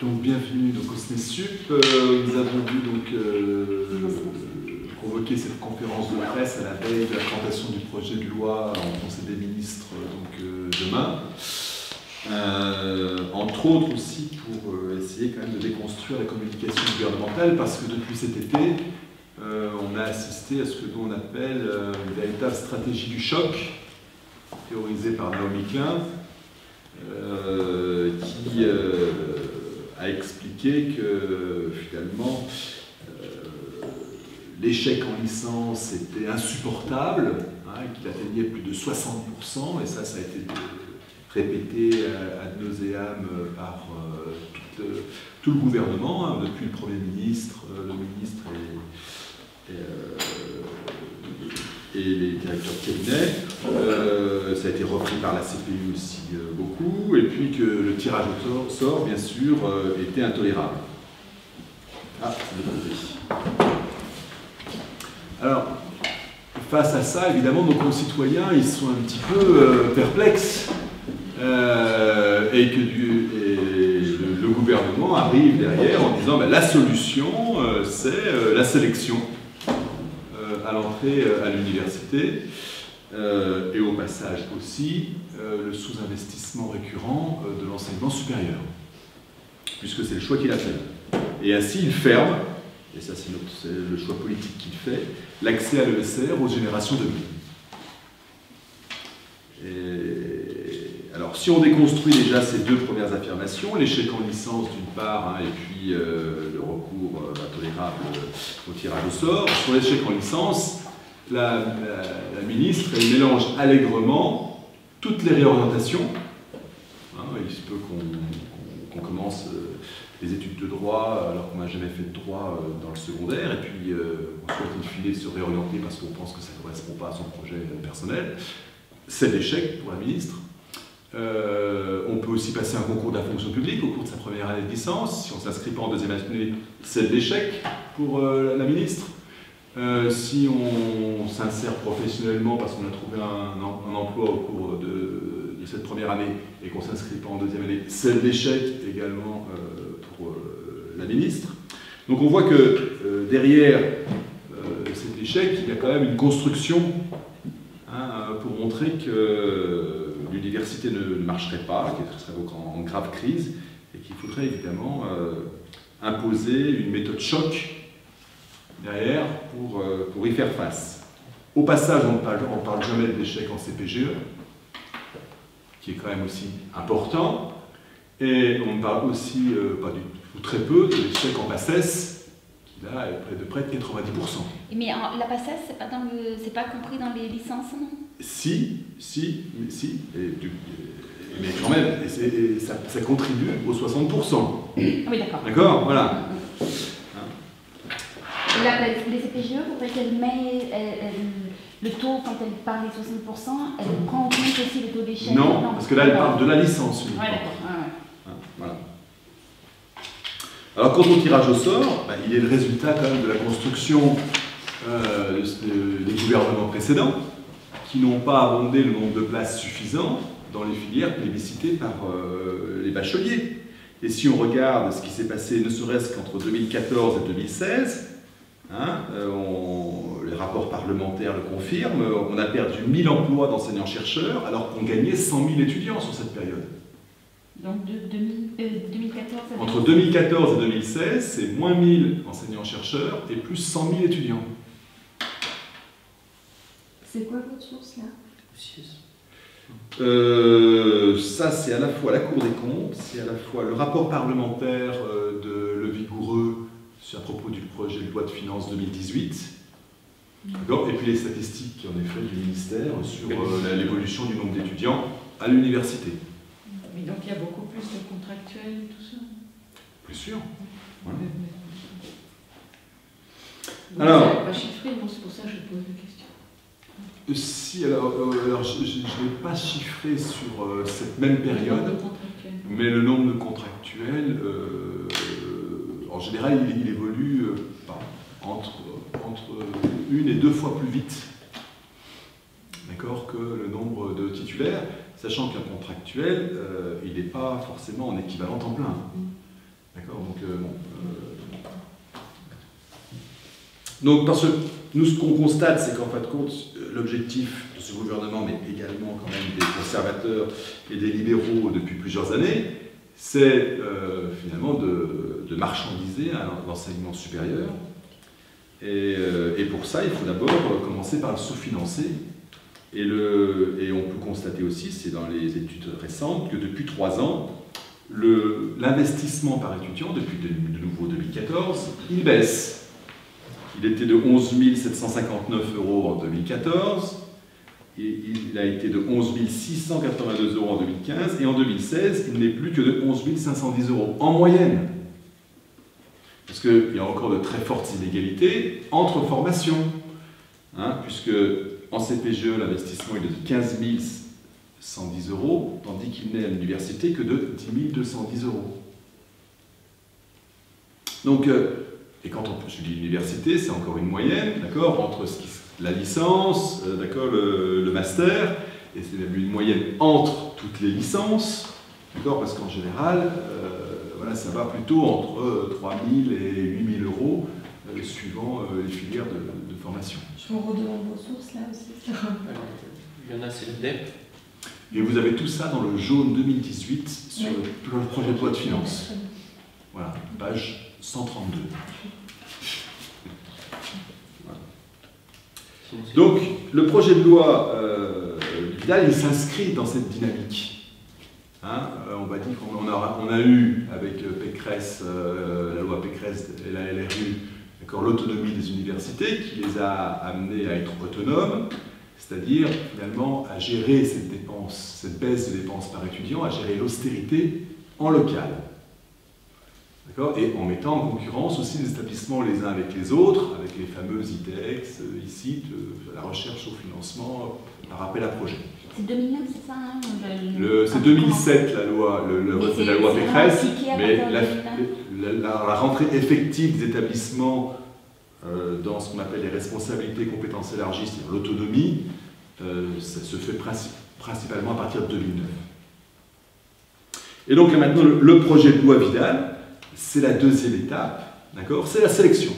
Donc bienvenue donc, au SNESUP. Nous avons dû donc convoquer cette conférence de presse à la veille de la présentation du projet de loi en Conseil des ministres demain. Entre autres aussi pour essayer quand même de déconstruire la communication gouvernementale, parce que depuis cet été, on a assisté à ce que l'on appelle une véritable stratégie du choc, théorisée par Naomi Klein, qui a expliqué que finalement l'échec en licence était insupportable, hein, qu'il atteignait plus de 60%, et ça a été répété ad nauseam par tout le gouvernement, hein, depuis le Premier ministre, le ministre et les directeurs de cabinet. Ça a été repris par la CPU aussi beaucoup, et puis que le tirage au sort, bien sûr, était intolérable. Ah, de côté. Alors, face à ça, évidemment, nos concitoyens, ils sont un petit peu perplexes, et que le gouvernement arrive derrière en disant la solution, c'est la sélection à l'entrée à l'université, et au passage aussi le sous-investissement récurrent de l'enseignement supérieur, puisque c'est le choix qu'il a fait. Et ainsi, il ferme, et ça c'est le choix politique qu'il fait, l'accès à l'ESR aux générations 2000. Alors, si on déconstruit déjà ces deux premières affirmations, l'échec en licence d'une part, hein, et puis le recours intolérable au tirage au sort, sur l'échec en licence, la ministre, elle mélange allègrement toutes les réorientations. Hein, il se peut qu'on commence les études de droit alors qu'on n'a jamais fait de droit dans le secondaire, et puis on souhaite in fine se réorienter parce qu'on pense que ça ne correspond pas à son projet personnel. C'est l'échec pour la ministre. On peut aussi passer un concours de la fonction publique au cours de sa première année de licence. Si on ne s'inscrit pas en deuxième année, c'est l'échec pour la ministre. Si on s'insère professionnellement parce qu'on a trouvé un emploi au cours de cette première année et qu'on ne s'inscrit pas en deuxième année, c'est l'échec également pour la ministre. Donc on voit que derrière cet échec, il y a quand même une construction, hein, pour montrer que l'université ne marcherait pas, qu'elle serait donc en grave crise, et qu'il faudrait évidemment imposer une méthode choc derrière pour y faire face. Au passage, on ne parle jamais de l'échec en CPGE, qui est quand même aussi important, et on ne parle aussi, pas du tout, très peu, de l'échec en PACES, qui là est de près de 90%. Mais la PACES, c'est pas compris dans les licences, non? Si. Mais quand même, ça contribue aux 60%. Oui, d'accord. D'accord, voilà. Les CPGE, pour qu'elle met le taux, quand elle parle des 60%, elle prend en compte aussi le taux d'échec? Non, parce que là, elle parle de la licence. Oui, d'accord. Voilà. Alors, quant au tirage au sort, il est le résultat quand même de la construction des gouvernements précédents, qui n'ont pas abondé le nombre de places suffisant dans les filières plébiscitées par les bacheliers. Et si on regarde ce qui s'est passé, ne serait-ce qu'entre 2014 et 2016, hein, les rapports parlementaires le confirment, on a perdu 1000 emplois d'enseignants-chercheurs alors qu'on gagnait 100 000 étudiants sur cette période. Donc de 2014 à... Entre 2014 et 2016, c'est moins 1000 enseignants-chercheurs et plus 100 000 étudiants. C'est quoi votre source là? Ça, c'est à la fois la Cour des comptes, c'est à la fois le rapport parlementaire de Le Vigoureux à propos du projet de loi de finances 2018, et puis les statistiques en effet du ministère sur l'évolution du nombre d'étudiants à l'université. Mais donc il y a beaucoup plus de contractuels et tout ça? Plus sûr. Ouais. Alors, vous n'avez pas chiffré, non, c'est pour ça que je pose la question. Si, alors je n'ai pas chiffré sur cette même période, mais le nombre de contractuels, en général, il évolue entre 1 et 2 fois plus vite, d'accord, que le nombre de titulaires, sachant qu'un contractuel, il n'est pas forcément en équivalent temps plein. Donc, nous, ce qu'on constate, c'est qu'en fin de compte, l'objectif de ce gouvernement, mais également quand même des conservateurs et des libéraux depuis plusieurs années, c'est finalement de marchandiser l'enseignement supérieur. Et pour ça, il faut d'abord commencer par le sous-financer. Et on peut constater aussi, c'est dans les études récentes, que depuis 3 ans, l'investissement par étudiant, depuis de nouveau 2014, il baisse. Il était de 11 759 € en 2014, et il a été de 11 682 € en 2015, et en 2016, il n'est plus que de 11 510 € en moyenne. Parce qu'il y a encore de très fortes inégalités entre formations, puisque en CPGE, l'investissement est de 15 110 €, tandis qu'il n'est à l'université que de 10 210 €. Donc, et quand je dis l'université, c'est encore une moyenne, d'accord, entre la licence, d'accord, le master, et c'est même une moyenne entre toutes les licences, d'accord, parce qu'en général, voilà, ça va plutôt entre 3 000 et 8 000 € suivant les filières de formation. Je vous redemande vos sources là aussi. Il y en a, c'est le DEP. Et vous avez tout ça dans le jaune 2018 sur le projet de loi de finances. Voilà, page 132. Voilà. Donc, le projet de loi Vidal, il s'inscrit dans cette dynamique. On va dire qu'on a eu avec Pécresse, la loi Pécresse et la LRU, l'autonomie des universités qui les a amenés à être autonomes, c'est-à-dire finalement à gérer cette baisse de dépenses par étudiant, à gérer l'austérité en local. Et en mettant en concurrence aussi les établissements les uns avec les autres, avec les fameux ITEX, ICIT, la recherche au financement par appel à projet. C'est 2009, c'est ça c'est 2007 la loi Pécresse, mais la rentrée effective des établissements dans ce qu'on appelle les responsabilités et compétences élargies, c'est-à-dire l'autonomie, ça se fait principalement à partir de 2009. Et donc là maintenant, le projet de loi Vidal, c'est la deuxième étape, d'accord, c'est la sélection.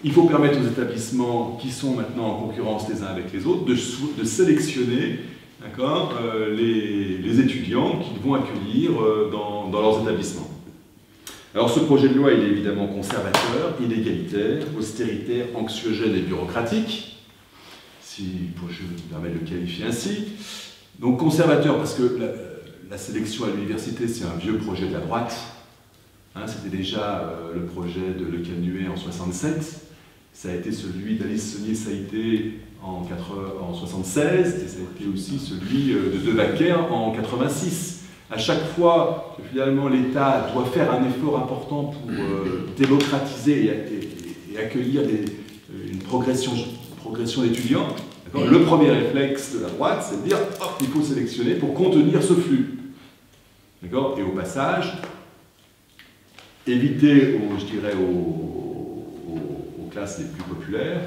Il faut permettre aux établissements qui sont maintenant en concurrence les uns avec les autres de sélectionner, d'accord, les étudiants qu'ils vont accueillir dans leurs établissements. Alors ce projet de loi, il est évidemment conservateur, inégalitaire, austéritaire, anxiogène et bureaucratique, si je me permets de le qualifier ainsi. Donc conservateur parce que la sélection à l'université, c'est un vieux projet de la droite. C'était déjà le projet de Le Canuet en 67. Ça a été celui d'Alice Saunier-Saïté en 1976, et ça a été aussi celui de Devaquer en 86. À chaque fois que finalement l'État doit faire un effort important pour démocratiser et accueillir une progression d'étudiants, le premier réflexe de la droite, c'est de dire hop, il faut sélectionner pour contenir ce flux. Et au passage, éviter, aux classes les plus populaires,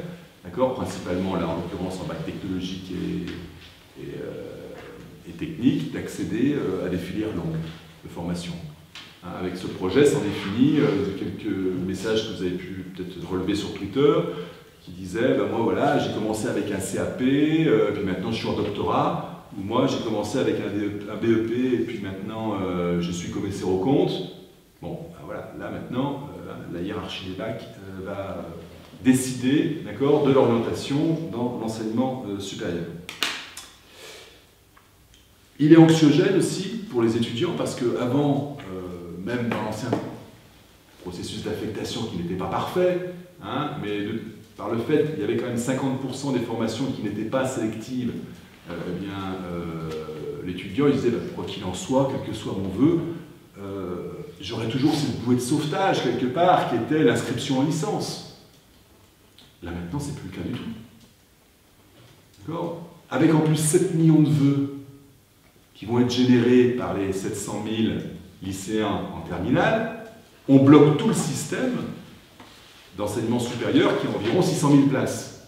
principalement là en l'occurrence en bac technologique et technique, d'accéder à des filières longues de formation. Avec ce projet, ça en définit quelques messages que vous avez pu peut-être relever sur Twitter, qui disaient moi voilà, j'ai commencé avec un CAP, puis maintenant je suis en doctorat, ou moi j'ai commencé avec un BEP, et puis maintenant je suis commissaire aux comptes. Bon, voilà, là maintenant, la hiérarchie des bacs va décider, de l'orientation dans l'enseignement supérieur. Il est anxiogène aussi pour les étudiants parce qu'avant, même dans l'ancien processus d'affectation qui n'était pas parfait, mais par le fait qu'il y avait quand même 50% des formations qui n'étaient pas sélectives, l'étudiant il disait quoi qu'il en soit, quel que soit mon vœu, j'aurais toujours cette bouée de sauvetage quelque part qui était l'inscription en licence. Là maintenant, c'est plus le cas du tout. D'accord ? Avec en plus 7 millions de vœux qui vont être générés par les 700 000 lycéens en terminale, on bloque tout le système d'enseignement supérieur qui a environ 600 000 places.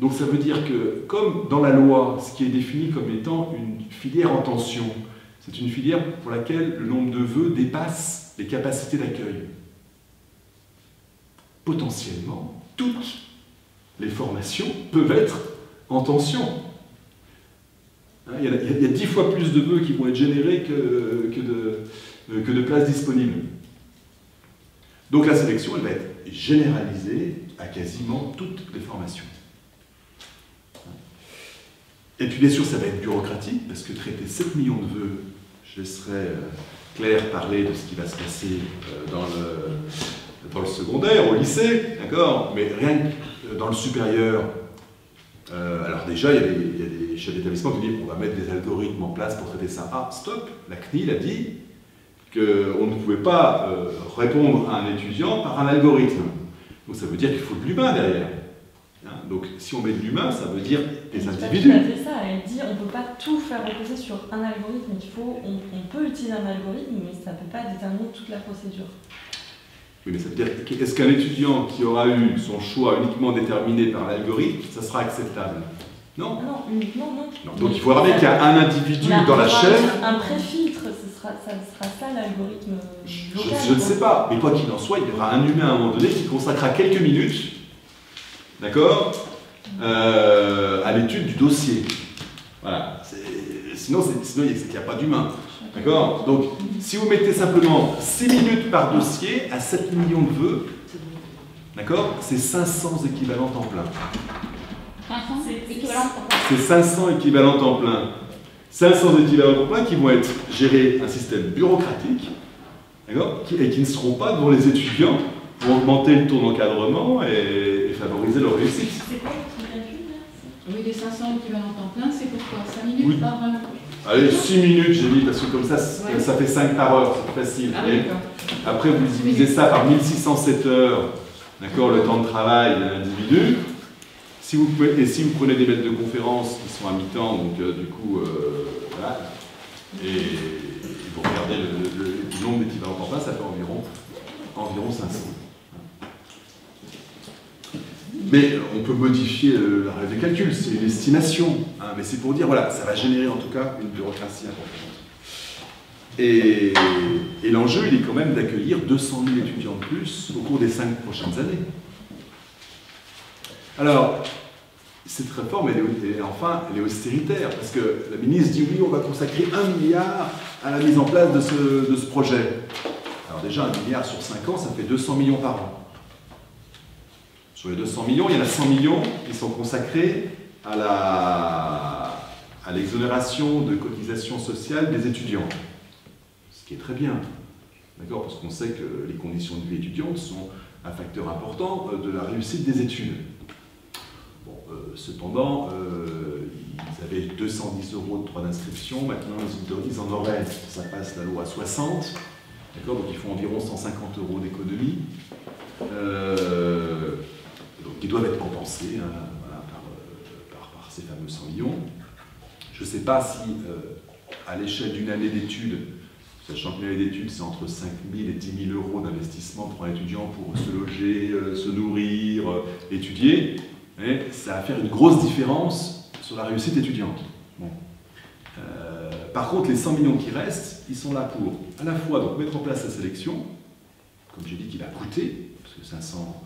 Donc ça veut dire que, comme dans la loi, ce qui est défini comme étant une filière en tension, c'est une filière pour laquelle le nombre de vœux dépasse les capacités d'accueil. potentiellement, toutes les formations peuvent être en tension. Hein, il y a 10 fois plus de vœux qui vont être générés que de places disponibles. Donc la sélection, elle va être généralisée à quasiment toutes les formations. Et puis bien sûr, ça va être bureaucratique, parce que traiter 7 millions de vœux, je laisserai Claire parler de ce qui va se passer dans le secondaire, au lycée, d'accord, mais rien que dans le supérieur, alors déjà, il y a des chefs d'établissement qui disent on va mettre des algorithmes en place pour traiter ça. Ah, stop, la CNIL a dit qu'on ne pouvait pas répondre à un étudiant par un algorithme. Donc ça veut dire qu'il faut de l'humain derrière. Hein, donc si on met de l'humain, ça veut dire des individus. Elle a fait ça, elle dit on ne peut pas tout faire reposer sur un algorithme. On peut utiliser un algorithme, mais ça ne peut pas déterminer toute la procédure. Oui, mais ça veut dire, est-ce qu'un étudiant qui aura eu son choix uniquement déterminé par l'algorithme, ça sera acceptable? Non. Non, uniquement non. Non. Donc il faudra bien qu'il y ait un individu dans la chaîne. Un préfiltre, ça sera ça l'algorithme local. Je ne sais pas, mais quoi qu'il en soit, il y aura un humain à un moment donné qui consacrera quelques minutes, d'accord, à l'étude du dossier. Voilà. Sinon, il n'y a pas d'humain. D'accord? Donc, si vous mettez simplement 6 minutes par dossier à 7 millions de vœux, d'accord, c'est 500 équivalents temps plein. 500 équivalents temps plein. C'est 500 équivalents temps plein. 500 équivalents temps plein qui vont être gérés un système bureaucratique, d'accord, et qui ne seront pas devant les étudiants pour augmenter le taux d'encadrement et favoriser leur réussite. C'est quoi votre calcul là? Oui, les 500 équivalents temps plein, c'est pourquoi 5 minutes Oui. par heure. Allez, 6 minutes, j'ai dit, parce que comme ça, ça fait 5 par heure, c'est facile. Ah, Et d'accord. après, vous divisez ça par 1607 heures, d'accord, le temps de travail de l'individu. Si vous prenez des maîtres de conférences qui sont à mi-temps, donc du coup, voilà, et vous regardez le nombre d'équivalents temps plein, ça fait environ 500. Mais on peut modifier la règle de calcul, c'est une estimation, hein, mais c'est pour dire, voilà, ça va générer en tout cas une bureaucratie importante. Et l'enjeu, il est quand même d'accueillir 200 000 étudiants de plus au cours des 5 prochaines années. Alors, cette réforme, elle est austéritaire, parce que la ministre dit, oui, on va consacrer 1 milliard à la mise en place de ce projet. Alors déjà, 1 milliard sur 5 ans, ça fait 200 millions par an. Sur les 200 millions, il y en a 100 millions qui sont consacrés à l'exonération de cotisations sociales des étudiants. Ce qui est très bien, d'accord, parce qu'on sait que les conditions de vie étudiante sont un facteur important de la réussite des études. Bon, cependant, ils avaient 210 € de droits d'inscription, maintenant ils en auraient, ça passe la loi à 60, d'accord, donc ils font environ 150 € d'économie. Donc, qui doivent être compensés hein, voilà, par ces fameux 100 millions. Je ne sais pas si, à l'échelle d'une année d'études, sachant qu'une année d'études, c'est entre 5 000 et 10 000 € d'investissement pour un étudiant pour se loger, se nourrir, étudier, mais ça va faire une grosse différence sur la réussite étudiante. Bon. Par contre, les 100 millions qui restent, ils sont là pour, à la fois, donc, mettre en place la sélection, comme j'ai dit, qui va coûter, parce que 500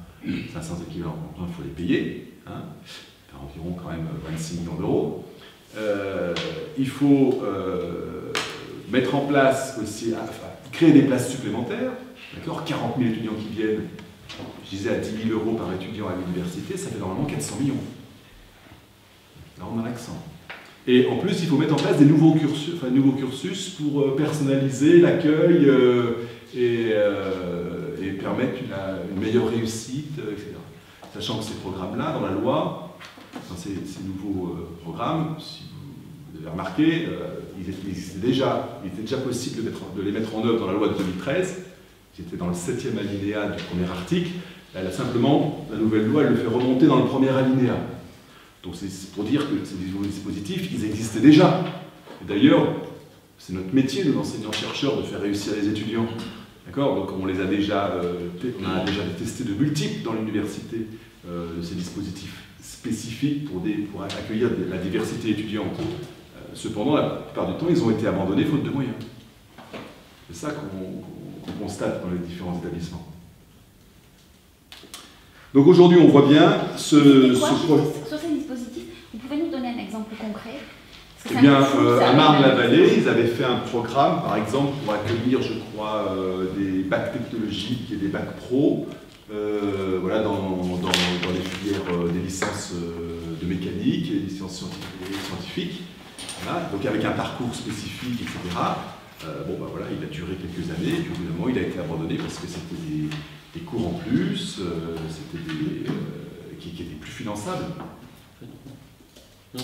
équivalents, il faut les payer, hein, environ quand même 26 millions d'euros. Il faut mettre en place aussi, créer des places supplémentaires, d'accord, 40 000 étudiants qui viennent, je disais à 10 000 € par étudiant à l'université, ça fait normalement 400 millions. Là on a l'accent. Et en plus, il faut mettre en place des nouveaux cursus pour personnaliser l'accueil et permettre une meilleure réussite, etc. Sachant que ces programmes-là, dans la loi, dans ces nouveaux programmes, si vous avez remarqué, il était déjà possible de les mettre en œuvre dans la loi de 2013, qui était dans le 7e alinéa du premier article. Là, la nouvelle loi, elle le fait remonter dans le premier alinéa. Donc c'est pour dire que ces nouveaux dispositifs, ils existaient déjà. Et d'ailleurs, c'est notre métier, nous enseignants-chercheurs, de faire réussir les étudiants. D'accord? Donc on a déjà testé de multiples dans l'université ces dispositifs spécifiques pour accueillir la diversité étudiante. Cependant, la plupart du temps, ils ont été abandonnés faute de moyens. C'est ça qu'on constate dans les différents établissements. Donc aujourd'hui, on voit bien ce Sur ces dispositifs, vous pouvez nous donner un exemple concret? Eh bien, à Marne-la-Vallée, ils avaient fait un programme, par exemple, pour accueillir, je crois, des bacs technologiques et des bacs pro, voilà, dans les filières des licences de mécanique et des sciences scientifiques. Voilà, donc avec un parcours spécifique, etc. Bon, ben voilà, il a duré quelques années, et puis au bout d'un moment, il a été abandonné parce que c'était des cours en plus, c'était qui étaient plus finançables. Non,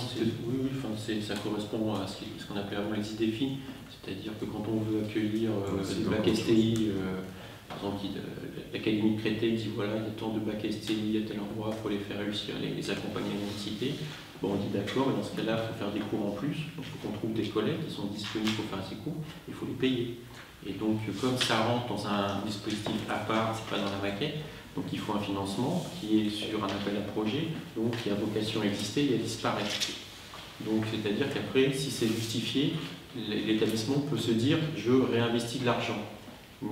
ça correspond à ce qu'on appelait avant les idées fines, c'est-à-dire que quand on veut accueillir le bac STI, par exemple, l'Académie de Créteil dit voilà, il y a tant de bac STI à tel endroit, il faut les faire réussir, les accompagner à l'université. Bon, on dit d'accord, et dans ce cas-là, il faut faire des cours en plus, donc il faut qu'on trouve des collègues qui sont disponibles pour faire ces cours, il faut les payer. Et donc, comme ça rentre dans un dispositif à part, c'est pas dans la maquette, donc il faut un financement qui est sur un appel à projet, donc qui a vocation à exister et à disparaître. Donc c'est-à-dire qu'après, si c'est justifié, l'établissement peut se dire je réinvestis de l'argent.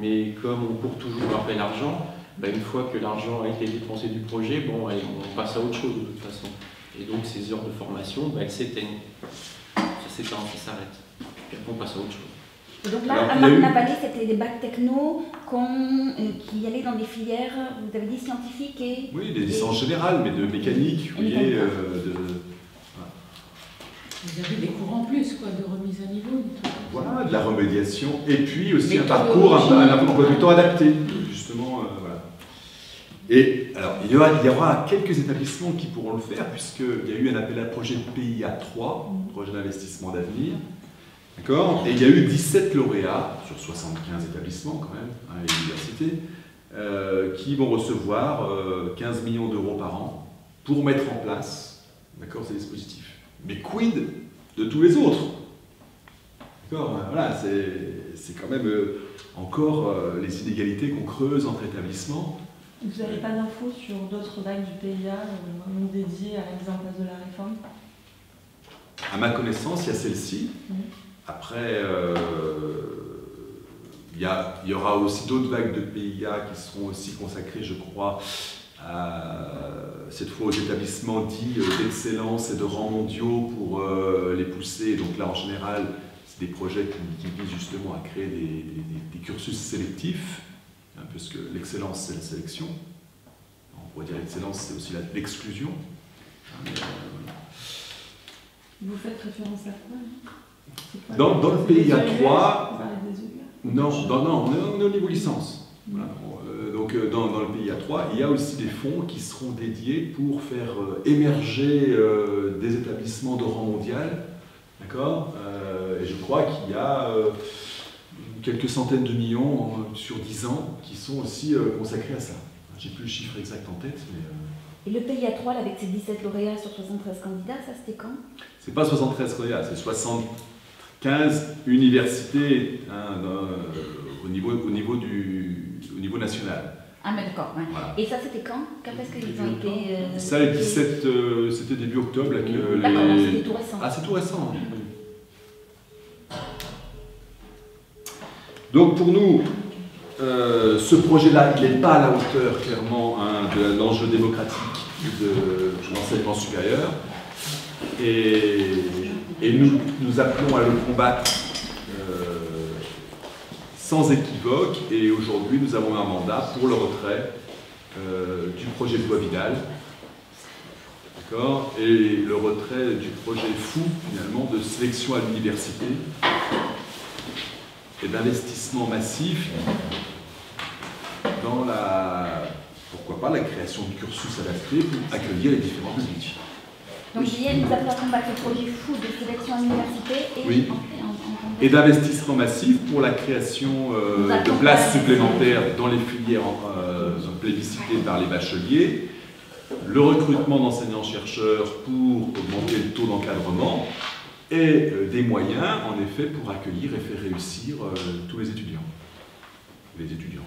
Mais comme on court toujours après l'argent, ben, une fois que l'argent a été dépensé du projet, bon, allez, on passe à autre chose de toute façon. Et donc ces heures de formation, ben, elles s'éteignent. Ça s'éteint, ça s'arrête. Puis après on passe à autre chose. Donc là, à Marne-la-Vallée, c'était des bacs techno qui allaient dans des filières, vous avez dit scientifiques et... Oui, des licences générales, mais de mécanique, vous voyez. Vous avez des cours en plus, quoi, de remise à niveau. Voilà, de la remédiation, et puis aussi un parcours un emploi du temps adapté, justement. Voilà. Et alors, il y aura quelques établissements qui pourront le faire, puisqu'il y a eu un appel à projet PIA 3, projet d'investissement d'avenir. D'accord. Et il y a eu 17 lauréats sur 75 établissements quand même, à l'université, qui vont recevoir 15 millions d'euros par an pour mettre en place, d'accord, ces dispositifs. Mais quid de tous les autres? D'accord. Voilà, c'est quand même encore les inégalités qu'on creuse entre établissements. Vous n'avez pas d'infos sur d'autres bacs du PIA non dédiés à la mise en place de la réforme? À ma connaissance, il y a celle-ci. Après, il y aura aussi d'autres vagues de PIA qui seront aussi consacrées, je crois, cette fois aux établissements dits d'excellence et de rang mondiaux pour les pousser. Donc là, en général, c'est des projets qui visent justement à créer des cursus sélectifs, hein, puisque l'excellence, c'est la sélection. On pourrait dire l'excellence, c'est aussi l'exclusion. Vous faites référence à quoi? Dans le PIA 3, non, on est au niveau licence. Voilà. Donc dans le PIA 3, il y a aussi des fonds qui seront dédiés pour faire émerger des établissements de rang mondial. D'accord. Et je crois qu'il y a quelques centaines de millions sur 10 ans qui sont aussi consacrés à ça. J'ai plus le chiffre exact en tête, mais... Et le PIA 3, là, avec ses 17 lauréats sur 73 candidats, ça c'était quand? C'est pas 73 candidats, c'est 75 universités, hein, au niveau national. Ah mais d'accord, ouais. Voilà. Et ça c'était quand? Quand est-ce qu'ils ont été... Ça, les 17, c'était début octobre. D'accord, c'était tout récent. Ah, c'est tout récent. Donc pour nous, ce projet-là, il n'est pas à la hauteur, clairement, hein, de l'enjeu démocratique de l'enseignement supérieur. Et nous appelons à le combattre sans équivoque. Et aujourd'hui, nous avons un mandat pour le retrait du projet de loi Vidal. D'accord. Et le retrait du projet fou, finalement, de sélection à l'université et d'investissement massif dans pourquoi pas, la création de cursus adaptés pour accueillir les différents publics. Donc JL nous appelle à combattre le projet fou de sélection à l'université et, oui. Et d'investissement massif pour la création de places supplémentaires dans les filières plébiscitées par les bacheliers, le recrutement d'enseignants-chercheurs pour augmenter le taux d'encadrement et des moyens, en effet, pour accueillir et faire réussir tous les étudiants, les étudiantes.